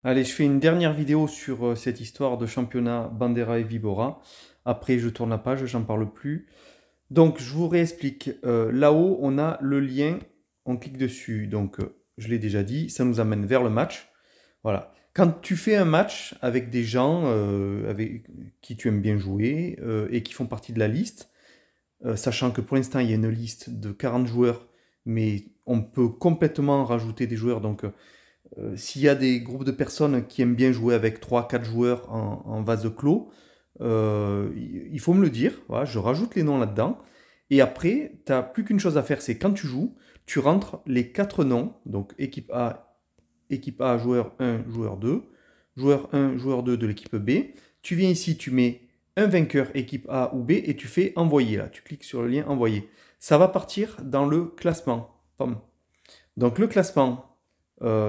Allez, je fais une dernière vidéo sur cette histoire de championnat Bandera et Vibora. Après, je tourne la page, j'en parle plus. Donc, je vous réexplique. Là-haut, on a le lien, on clique dessus. Donc, je l'ai déjà dit, ça nous amène vers le match. Voilà. Quand tu fais un match avec des gens avec qui tu aimes bien jouer et qui font partie de la liste, sachant que pour l'instant, il y a une liste de 40 joueurs, mais on peut complètement rajouter des joueurs. Donc, s'il y a des groupes de personnes qui aiment bien jouer avec trois, quatre joueurs en vase clos, il faut me le dire. Voilà, je rajoute les noms là-dedans. Et après, tu n'as plus qu'une chose à faire, c'est quand tu joues, tu rentres les 4 noms. Donc équipe A, joueur 1, joueur 1, joueur 2 de l'équipe B. Tu viens ici, tu mets un vainqueur équipe A ou B et tu fais envoyer. Là, tu cliques sur le lien envoyer. Ça va partir dans le classement. Pam. Donc le classement,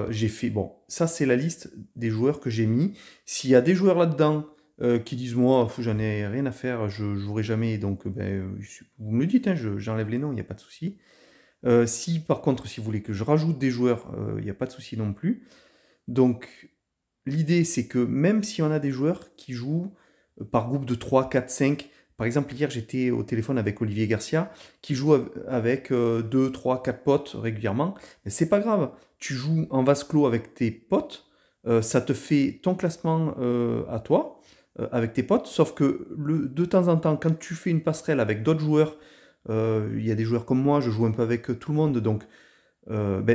j'ai fait, bon, ça c'est la liste des joueurs que j'ai mis. S'il y a des joueurs là-dedans qui disent, moi, j'en ai rien à faire, je ne jouerai jamais, donc vous me le dites, hein, j'enlève les noms, il n'y a pas de souci. Si par contre, si vous voulez que je rajoute des joueurs, il n'y a pas de souci non plus. Donc l'idée c'est que même si on a des joueurs qui jouent par groupe de 3, 4, 5, par exemple, hier, j'étais au téléphone avec Olivier Garcia, qui joue avec 2, 3, 4 potes régulièrement. Mais c'est pas grave. Tu joues en vase clos avec tes potes, ça te fait ton classement à toi, avec tes potes. Sauf que de temps en temps, quand tu fais une passerelle avec d'autres joueurs, il y a des joueurs comme moi, je joue un peu avec tout le monde, donc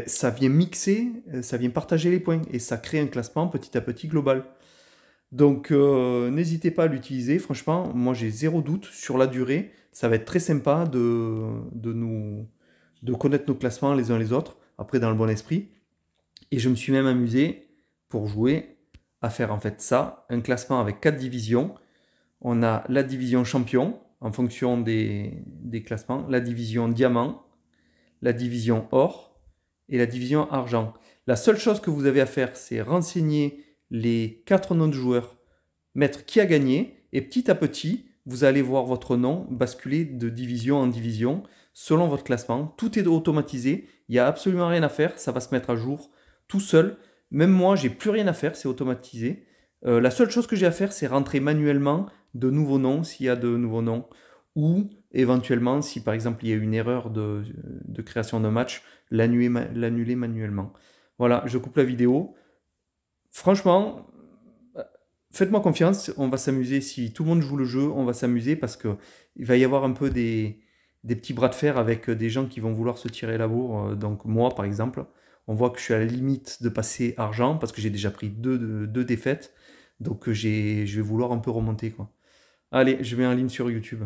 ça vient mixer, ça vient partager les points et ça crée un classement petit à petit global. Donc n'hésitez pas à l'utiliser, franchement, moi j'ai zéro doute sur la durée, ça va être très sympa de connaître nos classements les uns les autres, après dans le bon esprit. Et je me suis même amusé pour jouer à faire en fait ça, un classement avec 4 divisions. On a la division champion en fonction des classements, la division diamant, la division or et la division argent. La seule chose que vous avez à faire, c'est renseigner les 4 noms de joueurs, mettre qui a gagné, et petit à petit, vous allez voir votre nom basculer de division en division selon votre classement. Tout est automatisé, il n'y a absolument rien à faire, ça va se mettre à jour tout seul. Même moi, j'ai plus rien à faire, c'est automatisé. La seule chose que j'ai à faire, c'est rentrer manuellement de nouveaux noms s'il y a de nouveaux noms, ou éventuellement, si par exemple il y a une erreur de création de match, l'annuler manuellement. Voilà, je coupe la vidéo. Franchement, faites-moi confiance, on va s'amuser. Si tout le monde joue le jeu, on va s'amuser parce que il va y avoir un peu des petits bras de fer avec des gens qui vont vouloir se tirer la bourre. Donc moi, par exemple, on voit que je suis à la limite de passer argent parce que j'ai déjà pris deux défaites. Donc je vais vouloir un peu remonter, quoi. Allez, je mets en ligne sur YouTube.